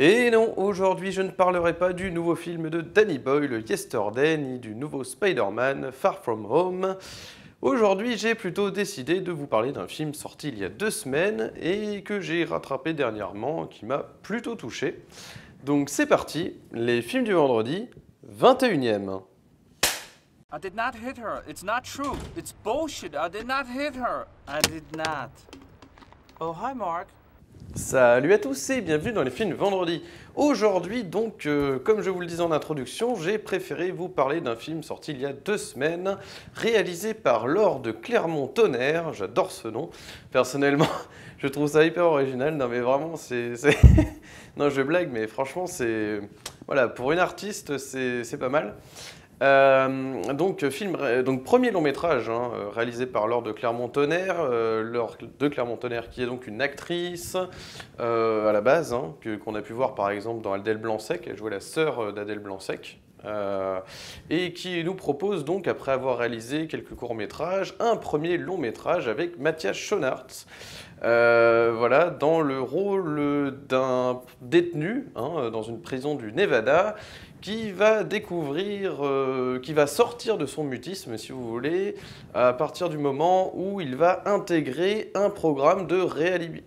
Et non, aujourd'hui je ne parlerai pas du nouveau film de Danny Boyle, Yesterday, ni du nouveau Spider-Man, Far From Home. Aujourd'hui j'ai plutôt décidé de vous parler d'un film sorti il y a 2 semaines et que j'ai rattrapé dernièrement, qui m'a plutôt touché. Donc c'est parti, les films du vendredi, 21e. I did not hit her. It's not true. It's bullshit. I did not hit her. I did not. Oh, hi, Mark. Salut à tous et bienvenue dans les films vendredi. Aujourd'hui donc, comme je vous le disais en introduction, j'ai préféré vous parler d'un film sorti il y a 2 semaines, réalisé par Laure de Clermont-Tonnerre, j'adore ce nom, personnellement, je trouve ça hyper original, non mais vraiment c'est... non je blague mais franchement c'est... Voilà, pour une artiste c'est pas mal. Donc premier long métrage réalisé par Laure de Clermont-Tonnerre, Laure de Clermont-Tonnerre qui est donc une actrice à la base, qu'on a pu voir par exemple dans Adèle Blanc-Sec, elle jouait la sœur d'Adèle Blanc-Sec, et qui nous propose donc, après avoir réalisé quelques courts-métrages, un premier long-métrage avec Matthias Schoenaerts, voilà, dans le rôle d'un détenu dans une prison du Nevada, qui va découvrir, qui va sortir de son mutisme, si vous voulez, à partir du moment où il va intégrer un programme de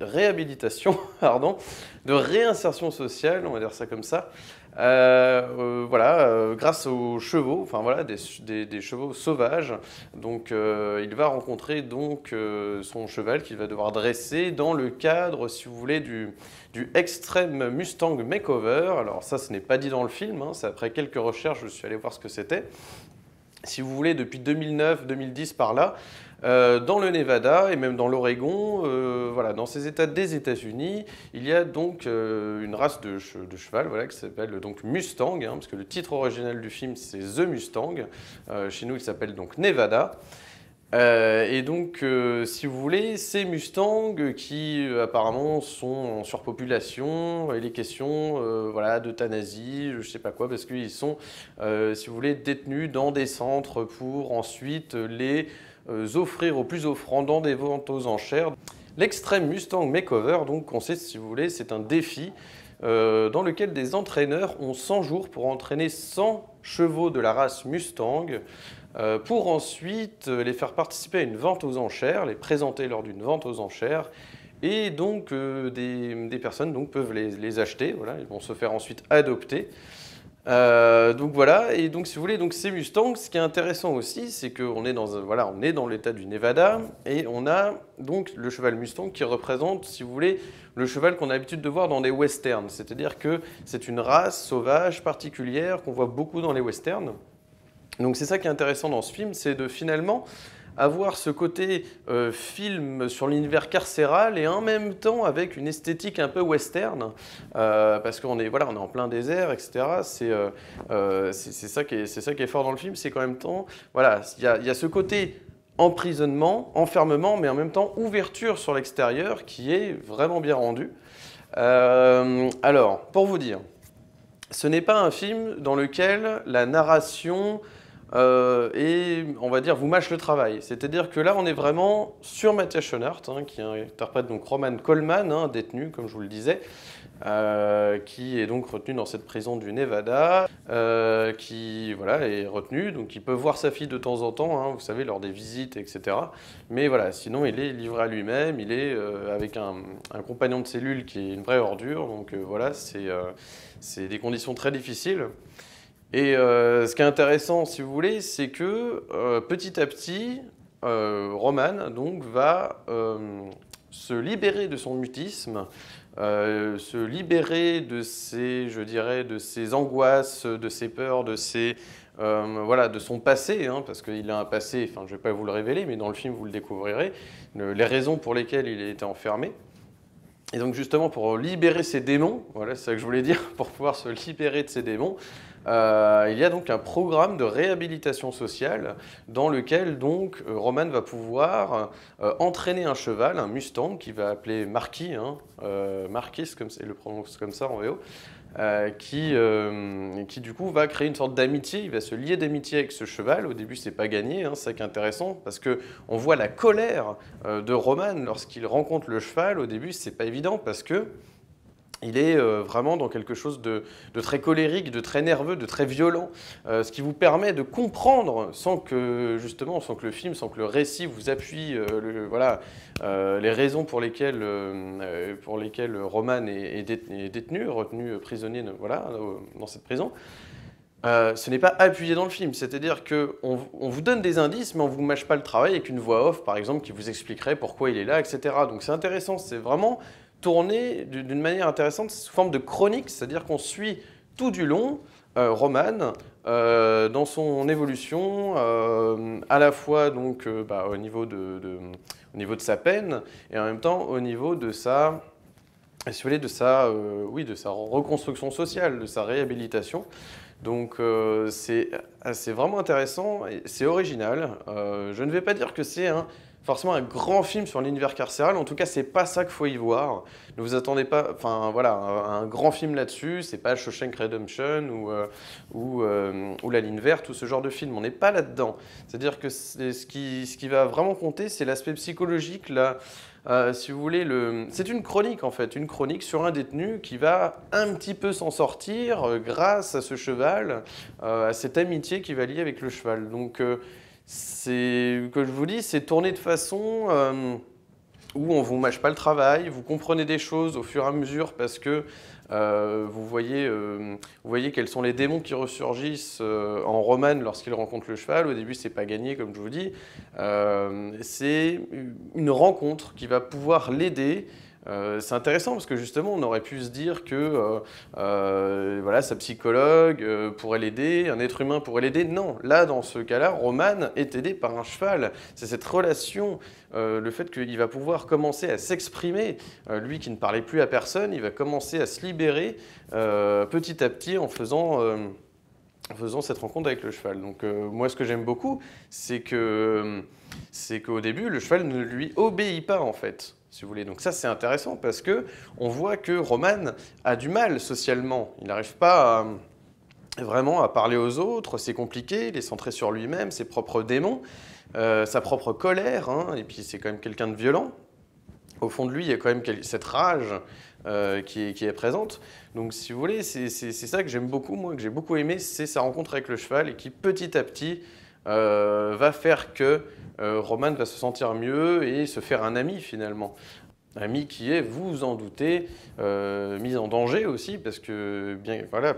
réhabilitation, pardon, de réinsertion sociale, on va dire ça comme ça, voilà, grâce aux chevaux, enfin voilà, des chevaux sauvages. Donc il va rencontrer donc son cheval qu'il va devoir dresser dans le cadre, si vous voulez, du Extreme Mustang Makeover. Alors ça, ce n'est pas dit dans le film, c'est après quelques recherches, je suis allé voir ce que c'était. Si vous voulez, depuis 2009-2010 par là, dans le Nevada et même dans l'Oregon, voilà, dans ces États des États-Unis, il y a donc une race de cheval, voilà, qui s'appelle donc Mustang, parce que le titre original du film c'est The Mustang. Chez nous, il s'appelle donc Nevada. Et donc, si vous voulez, ces Mustangs qui apparemment sont en surpopulation, il est question voilà, d'euthanasie, je sais pas quoi, parce qu'ils sont, si vous voulez, détenus dans des centres pour ensuite les offrir aux plus offrants dans des ventes aux enchères. L'Extreme Mustang Makeover, donc, consiste, si vous voulez, c'est un défi dans lequel des entraîneurs ont 100 jours pour entraîner 100 chevaux de la race Mustang, pour ensuite les faire participer à une vente aux enchères, les présenter lors d'une vente aux enchères, et donc des personnes donc, peuvent les acheter, voilà, ils vont se faire ensuite adopter. Donc voilà, et donc si vous voulez, donc ces Mustangs, ce qui est intéressant aussi, c'est qu'on est voilà, on est dans l'état du Nevada, et on a donc le cheval Mustang qui représente, si vous voulez, le cheval qu'on a l'habitude de voir dans des westerns, c'est-à-dire que c'est une race sauvage particulière qu'on voit beaucoup dans les westerns. Donc c'est ça qui est intéressant dans ce film, c'est de finalement avoir ce côté film sur l'univers carcéral et en même temps avec une esthétique un peu western, parce qu'on est, voilà, on est en plein désert, etc. C'est ça qui est fort dans le film, c'est qu'en même temps, voilà, il y a ce côté emprisonnement, enfermement, mais en même temps ouverture sur l'extérieur qui est vraiment bien rendu. Alors, pour vous dire, ce n'est pas un film dans lequel la narration et on va dire vous mâche le travail. C'est-à-dire que là on est vraiment sur Matthias Schoenaerts, qui interprète donc Roman Coleman, détenu comme je vous le disais, qui est donc retenu dans cette prison du Nevada, qui voilà, est retenu, donc il peut voir sa fille de temps en temps, vous savez, lors des visites, etc. Mais voilà, sinon il est livré à lui-même, il est avec un compagnon de cellule qui est une vraie ordure, donc voilà, c'est des conditions très difficiles. Et ce qui est intéressant, si vous voulez, c'est que petit à petit, Roman donc, va se libérer de son mutisme, se libérer de ses, je dirais, de ses angoisses, de ses peurs, voilà, de son passé, parce qu'il a un passé, enfin je ne vais pas vous le révéler, mais dans le film vous le découvrirez, les raisons pour lesquelles il a été enfermé. Et donc justement pour libérer ses démons, voilà, c'est ça que je voulais dire, pour pouvoir se libérer de ses démons, il y a donc un programme de réhabilitation sociale dans lequel donc Roman va pouvoir entraîner un cheval, un Mustang, qu'il va appeler Marquis, Marquis, comme il le prononce comme ça en VO, qui du coup va créer une sorte d'amitié, il va se lier d'amitié avec ce cheval. Au début c'est pas gagné, c'est ça qui est intéressant, parce qu'on voit la colère de Roman lorsqu'il rencontre le cheval. Au début c'est pas évident parce que il est vraiment dans quelque chose de très colérique, de très nerveux, de très violent, ce qui vous permet de comprendre sans que, justement, sans que le film, sans que le récit vous appuie voilà, les raisons pour lesquelles Roman est détenu, retenu prisonnier voilà, dans cette prison. Ce n'est pas appuyé dans le film, c'est-à-dire qu'on vous donne des indices, mais on ne vous mâche pas le travail avec une voix off, par exemple, qui vous expliquerait pourquoi il est là, etc. Donc c'est intéressant, c'est vraiment tourné d'une manière intéressante sous forme de chronique, c'est-à-dire qu'on suit tout du long Roman dans son évolution, à la fois donc, au niveau au niveau de sa peine, et en même temps au niveau de sa... Si vous voulez, de sa reconstruction sociale, de sa réhabilitation. Donc c'est vraiment intéressant, et c'est original. Je ne vais pas dire que c'est forcément un grand film sur l'univers carcéral, en tout cas c'est pas ça qu'il faut y voir. Ne vous attendez pas, enfin voilà, un grand film là-dessus, c'est pas Shawshank Redemption ou La Ligne Verte ou ce genre de film, on n'est pas là-dedans. C'est-à-dire que ce qui va vraiment compter, c'est l'aspect psychologique, là. Si vous voulez, c'est une chronique en fait, une chronique sur un détenu qui va un petit peu s'en sortir grâce à ce cheval, à cette amitié qu'il va lier avec le cheval. Donc, que je vous dis, c'est tourné de façon où on ne vous mâche pas le travail, vous comprenez des choses au fur et à mesure parce que vous voyez quels sont les démons qui ressurgissent en Roman lorsqu'il rencontre le cheval. Au début, c'est pas gagné, comme je vous dis. C'est une rencontre qui va pouvoir l'aider. C'est intéressant parce que justement, on aurait pu se dire que voilà, sa psychologue pourrait l'aider, un être humain pourrait l'aider. Non, là, dans ce cas-là, Roman est aidé par un cheval. C'est cette relation, le fait qu'il va pouvoir commencer à s'exprimer. Lui qui ne parlait plus à personne, il va commencer à se libérer petit à petit en faisant cette rencontre avec le cheval. Donc moi, ce que j'aime beaucoup, c'est qu'au début, le cheval ne lui obéit pas, en fait, si vous voulez. Donc ça, c'est intéressant parce qu'on voit que Roman a du mal socialement. Il n'arrive pas vraiment à parler aux autres, c'est compliqué, il est centré sur lui-même, ses propres démons, sa propre colère, et puis c'est quand même quelqu'un de violent. Au fond de lui, il y a quand même cette rage qui est présente. Donc, si vous voulez, c'est ça que j'aime beaucoup, moi, que j'ai beaucoup aimé, c'est sa rencontre avec le cheval et qui, petit à petit, va faire que Roman va se sentir mieux et se faire un ami, finalement. Ami qui est, vous vous en doutez, mis en danger aussi, parce que,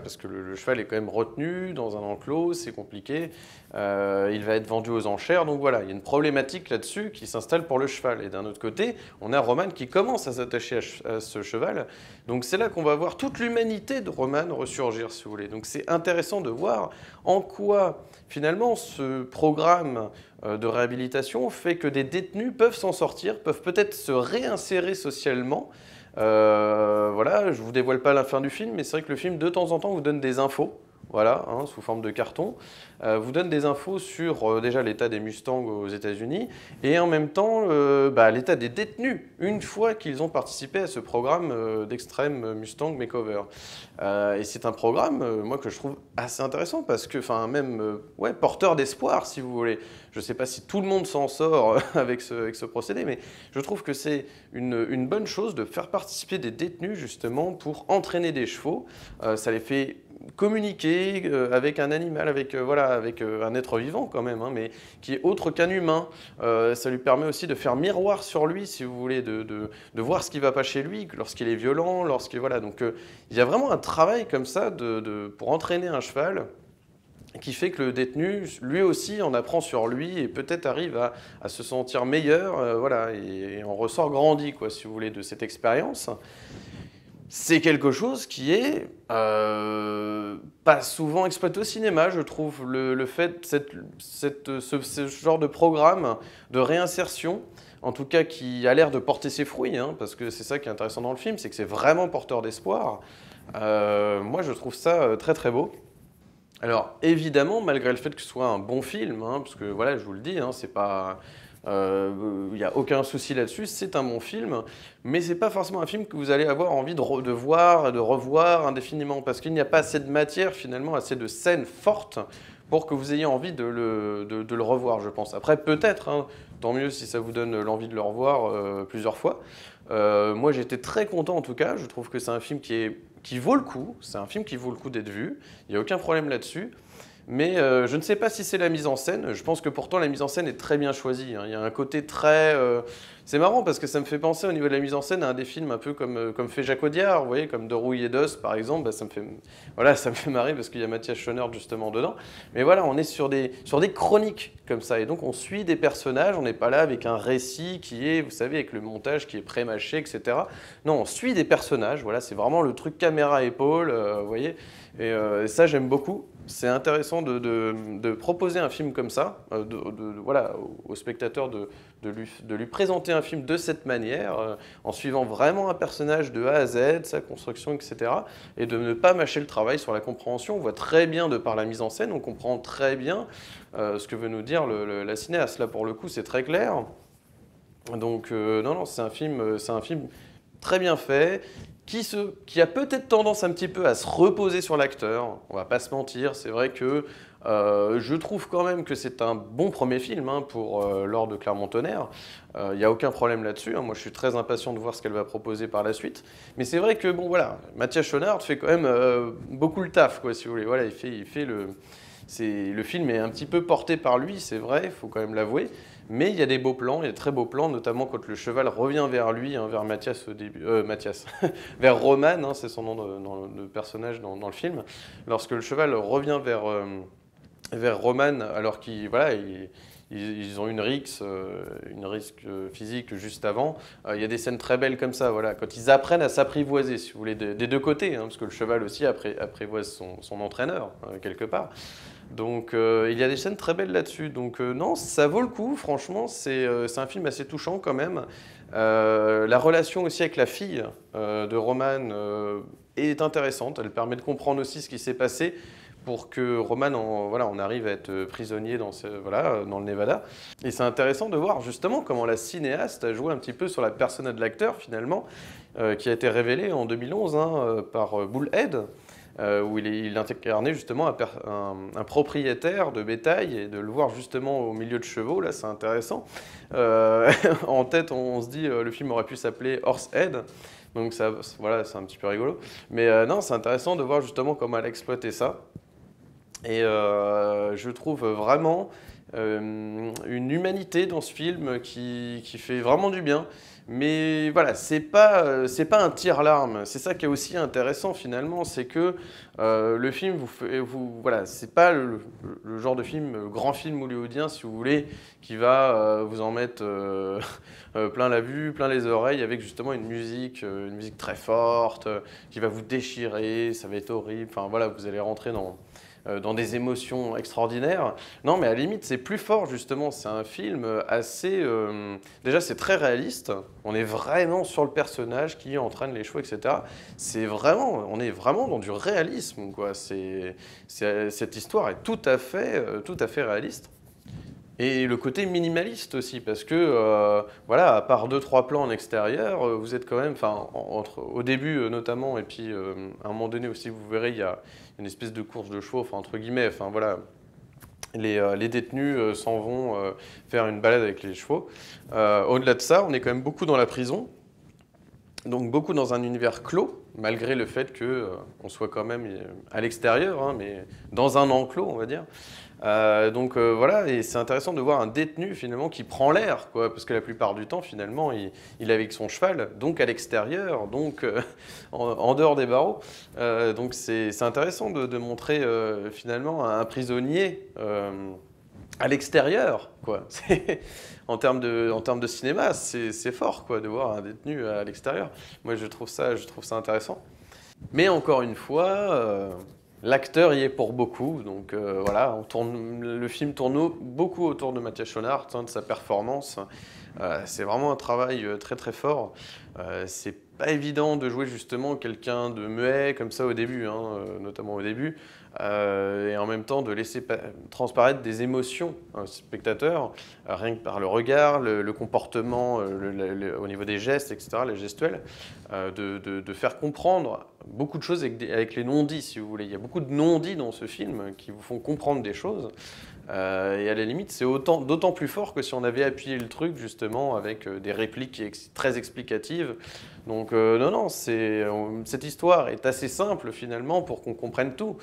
parce que le cheval est quand même retenu dans un enclos, c'est compliqué, il va être vendu aux enchères, donc voilà, il y a une problématique là-dessus qui s'installe pour le cheval. Et d'un autre côté, on a Roman qui commence à s'attacher à ce cheval, donc c'est là qu'on va voir toute l'humanité de Roman ressurgir, si vous voulez. Donc c'est intéressant de voir en quoi, finalement, ce programme de réhabilitation fait que des détenus peuvent s'en sortir, peuvent peut-être se réinsérer socialement. Voilà, je ne vous dévoile pas la fin du film, mais c'est vrai que le film, de temps en temps, vous donne des infos, voilà, sous forme de carton, vous donne des infos sur déjà l'état des Mustangs aux États-Unis et en même temps l'état des détenus une fois qu'ils ont participé à ce programme d'Extreme Mustang Makeover. Et c'est un programme, moi, que je trouve assez intéressant parce que, même porteur d'espoir, si vous voulez. Je ne sais pas si tout le monde s'en sort avec ce procédé, mais je trouve que c'est une bonne chose de faire participer des détenus justement pour entraîner des chevaux. Ça les fait communiquer avec un animal, avec un être vivant quand même, mais qui est autre qu'un humain. Ça lui permet aussi de faire miroir sur lui, si vous voulez, de voir ce qui ne va pas chez lui, lorsqu'il est violent, voilà. Donc il y a vraiment un travail comme ça pour entraîner un cheval qui fait que le détenu, lui aussi, en apprend sur lui et peut-être arrive à se sentir meilleur, voilà, et on ressort grandi, quoi, si vous voulez, de cette expérience. C'est quelque chose qui est pas souvent exploité au cinéma, je trouve, le fait, ce genre de programme de réinsertion, en tout cas qui a l'air de porter ses fruits, parce que c'est ça qui est intéressant dans le film, c'est que c'est vraiment porteur d'espoir. Moi, je trouve ça très très beau. Alors, évidemment, malgré le fait que ce soit un bon film, parce que, voilà, je vous le dis, c'est pas... Il n'y a aucun souci là-dessus, c'est un bon film, mais c'est pas forcément un film que vous allez avoir envie de voir et de revoir indéfiniment, parce qu'il n'y a pas assez de matière, finalement, assez de scènes fortes pour que vous ayez envie de le revoir, je pense. Après, peut-être, tant mieux si ça vous donne l'envie de le revoir plusieurs fois. Moi, j'étais très content en tout cas. Je trouve que c'est un film qui vaut le coup. C'est un film qui vaut le coup d'être vu. Il n'y a aucun problème là-dessus. Mais je ne sais pas si c'est la mise en scène. Je pense que pourtant la mise en scène est très bien choisie, hein. Il y a un côté très... C'est marrant parce que ça me fait penser au niveau de la mise en scène à un des films un peu comme fait Jacques Audiard, vous voyez, comme De Rouille et d'Os par exemple. Bah, voilà, ça me fait marrer parce qu'il y a Matthias Schoenaerts justement dedans. Mais voilà, on est sur des chroniques comme ça. Et donc on suit des personnages, on n'est pas là avec un récit qui est, vous savez, avec le montage qui est pré-mâché, etc. Non, on suit des personnages, voilà, c'est vraiment le truc caméra-épaule, vous voyez. Et ça, j'aime beaucoup. C'est intéressant de proposer un film comme ça, voilà, au spectateur de lui présenter un film de cette manière, en suivant vraiment un personnage de A à Z, sa construction, etc. Et de ne pas mâcher le travail sur la compréhension. On voit très bien, de par la mise en scène, on comprend très bien ce que veut nous dire la cinéaste. Là, pour le coup, c'est très clair. Donc, non, c'est un film très bien fait, qui a peut-être tendance un petit peu à se reposer sur l'acteur. On va pas se mentir, c'est vrai que je trouve quand même que c'est un bon premier film, hein, pour Laure de Clermont-Tonnerre. Il n'y a aucun problème là-dessus, hein. Moi, je suis très impatient de voir ce qu'elle va proposer par la suite. Mais c'est vrai que, bon, voilà, Matthias Schoenaerts fait quand même beaucoup le taf, quoi, si vous voulez. Voilà, il fait le film est un petit peu porté par lui, c'est vrai, il faut quand même l'avouer. Mais il y a des beaux plans, il y a de très beaux plans, notamment quand le cheval revient vers lui, hein, vers Mathias au début, vers Roman, hein, c'est son nom de personnage dans le film. Lorsque le cheval revient vers Roman, alors qu'ils voilà, ils ont une rixe physique juste avant. Il y a des scènes très belles comme ça, voilà, quand ils apprennent à s'apprivoiser, si vous voulez, des deux côtés, hein, parce que le cheval aussi apprivoise son entraîneur, quelque part. Donc il y a des scènes très belles là-dessus. Donc non, ça vaut le coup, franchement, c'est un film assez touchant quand même. La relation aussi avec la fille de Roman est intéressante, elle permet de comprendre aussi ce qui s'est passé pour que Roman, voilà, on arrive à être prisonnier dans le Nevada. Et c'est intéressant de voir justement comment la cinéaste a joué un petit peu sur la persona de l'acteur finalement, qui a été révélée en 2011 hein, par Bullhead. Où il incarnait justement un propriétaire de bétail, et de le voir justement au milieu de chevaux, là c'est intéressant. En tête, on se dit le film aurait pu s'appeler Horsehead, donc ça, voilà, c'est un petit peu rigolo. Mais non, c'est intéressant de voir justement comment elle a exploité ça. Et je trouve vraiment une humanité dans ce film qui fait vraiment du bien. Mais voilà, c'est pas un tire-larme. C'est ça qui est aussi intéressant finalement, c'est que le film voilà, c'est pas le genre de film, grand film hollywoodien si vous voulez, qui va vous en mettre plein la vue, plein les oreilles, avec justement une musique très forte, qui va vous déchirer, ça va être horrible. Enfin voilà, vous allez rentrer dans des émotions extraordinaires. Non, mais à la limite, c'est plus fort, justement. C'est un film assez... Déjà, c'est très réaliste. On est vraiment sur le personnage qui entraîne les chevaux, etc. On est vraiment dans du réalisme, quoi. Cette histoire est tout à fait réaliste. Et le côté minimaliste aussi, parce que, voilà, à part 2-3 plans en extérieur, vous êtes quand même, enfin, au début notamment, et puis à un moment donné aussi, vous verrez, il y a une espèce de course de chevaux, enfin, entre guillemets, enfin, voilà, les détenus s'en vont faire une balade avec les chevaux. Au-delà de ça, on est quand même beaucoup dans la prison, donc beaucoup dans un univers clos, malgré le fait qu'on soit quand même à l'extérieur, hein, mais dans un enclos, on va dire. Donc voilà, et c'est intéressant de voir un détenu finalement qui prend l'air, quoi, parce que la plupart du temps finalement il est avec son cheval, donc à l'extérieur, donc en dehors des barreaux. Donc c'est intéressant de montrer finalement un prisonnier à l'extérieur, quoi. En termes de cinéma, c'est fort, quoi, de voir un détenu à l'extérieur. Moi je trouve ça intéressant. Mais encore une fois, l'acteur y est pour beaucoup, donc voilà, le film tourne beaucoup autour de Matthias Schoenaerts, hein, de sa performance. C'est vraiment un travail très très fort. C'est pas évident de jouer justement quelqu'un de muet comme ça au début, hein, notamment au début, et en même temps de laisser transparaître des émotions au spectateur, rien que par le regard, le comportement, au niveau des gestes, etc., les gestuels, de faire comprendre beaucoup de choses avec les non-dits, si vous voulez. Il y a beaucoup de non-dits dans ce film qui vous font comprendre des choses. Et à la limite, c'est d'autant plus fort que si on avait appuyé le truc justement avec des répliques très explicatives. Donc non, non, cette histoire est assez simple finalement pour qu'on comprenne tout.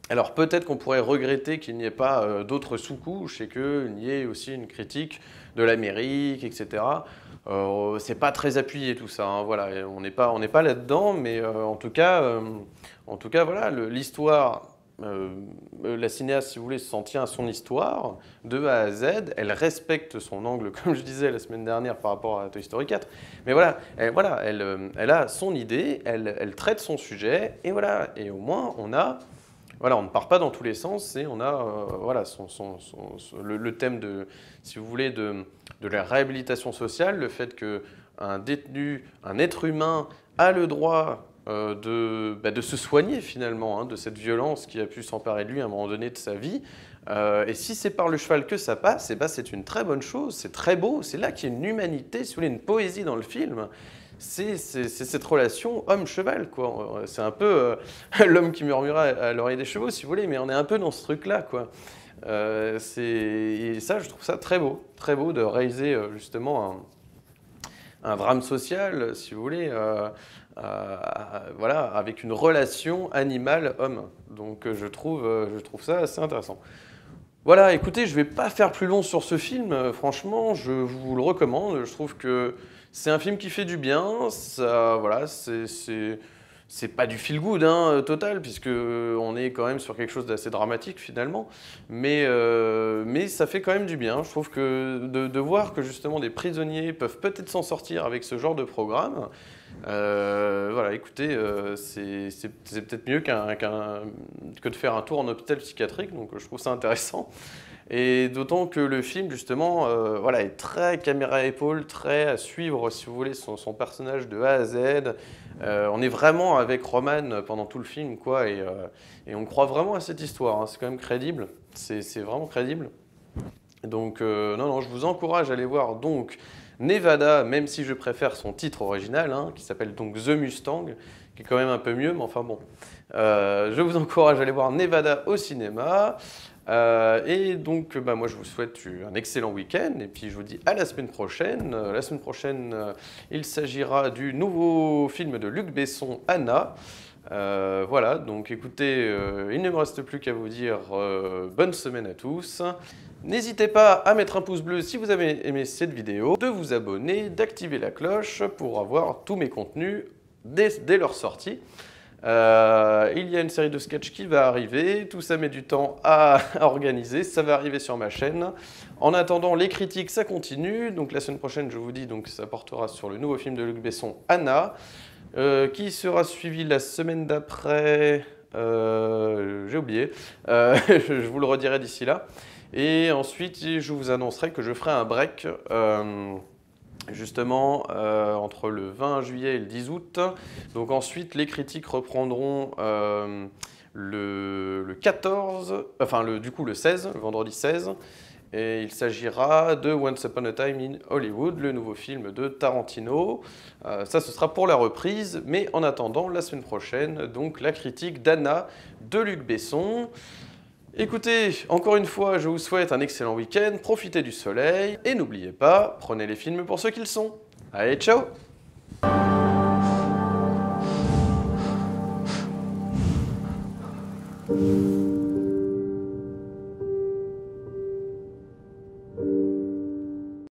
Alors peut-être qu'on pourrait regretter qu'il n'y ait pas d'autres sous-couches et qu'il y ait aussi une critique de l'Amérique, etc. C'est pas très appuyé tout ça, hein, voilà, on n'est pas là-dedans, mais en tout cas, voilà, l'histoire, la cinéaste, si vous voulez, s'en tient à son histoire, de A à Z, elle respecte son angle, comme je disais la semaine dernière par rapport à Toy Story 4, mais voilà, elle a son idée, elle traite son sujet, et voilà, et au moins on a... Voilà, on ne part pas dans tous les sens et on a voilà, le thème de, si vous voulez, de la réhabilitation sociale, le fait qu'un détenu, un être humain, a le droit de se soigner finalement, hein, de cette violence qui a pu s'emparer de lui à un moment donné de sa vie. Et si c'est par le cheval que ça passe, eh ben, c'est une très bonne chose, c'est très beau, c'est là qu'il y a une humanité, si vous voulez, une poésie dans le film. C'est cette relation homme-cheval, quoi. C'est un peu l'homme qui murmura à l'oreille des chevaux, si vous voulez, mais on est un peu dans ce truc-là, quoi. Et ça, je trouve ça très beau de réaliser justement un drame social, si vous voulez, voilà, avec une relation animale-homme. Donc je trouve ça assez intéressant. Voilà, écoutez, je ne vais pas faire plus long sur ce film, franchement, je vous le recommande, je trouve que c'est un film qui fait du bien, ça, voilà, c'est pas du feel good hein, total, puisque on est quand même sur quelque chose d'assez dramatique finalement, mais ça fait quand même du bien. Je trouve que de voir que justement des prisonniers peuvent peut-être s'en sortir avec ce genre de programme, voilà, écoutez, c'est peut-être mieux que de faire un tour en hôpital psychiatrique, donc je trouve ça intéressant. Et d'autant que le film, justement, voilà, est très caméra à épaule, très à suivre, si vous voulez, son personnage de A à Z. On est vraiment avec Roman pendant tout le film, quoi, et on croit vraiment à cette histoire. Hein. C'est quand même crédible, c'est vraiment crédible. Donc, non, je vous encourage à aller voir donc Nevada, même si je préfère son titre original, hein, qui s'appelle donc The Mustang, qui est quand même un peu mieux, mais enfin bon. Je vous encourage à aller voir Nevada au cinéma. Et donc, moi, je vous souhaite un excellent week-end et puis je vous dis à la semaine prochaine. La semaine prochaine, il s'agira du nouveau film de Luc Besson, Anna. Voilà, donc écoutez, il ne me reste plus qu'à vous dire bonne semaine à tous. N'hésitez pas à mettre un pouce bleu si vous avez aimé cette vidéo, de vous abonner, d'activer la cloche pour avoir tous mes contenus dès leur sortie. Il y a une série de sketchs qui va arriver, tout ça met du temps à organiser, ça va arriver sur ma chaîne. En attendant, les critiques, ça continue, donc la semaine prochaine, je vous dis, donc ça portera sur le nouveau film de Luc Besson, Anna, qui sera suivi la semaine d'après, j'ai oublié, je vous le redirai d'ici là. Et ensuite, je vous annoncerai que je ferai un break justement entre le 20 juillet et le 10 août. Donc ensuite, les critiques reprendront le 14, enfin du coup le 16, le vendredi 16. Et il s'agira de Once Upon a Time in Hollywood, le nouveau film de Tarantino. Ça, ce sera pour la reprise, mais en attendant, la semaine prochaine, donc la critique d'Anna de Luc Besson. Écoutez, encore une fois, je vous souhaite un excellent week-end, profitez du soleil, et n'oubliez pas, prenez les films pour ce qu'ils sont. Allez, ciao!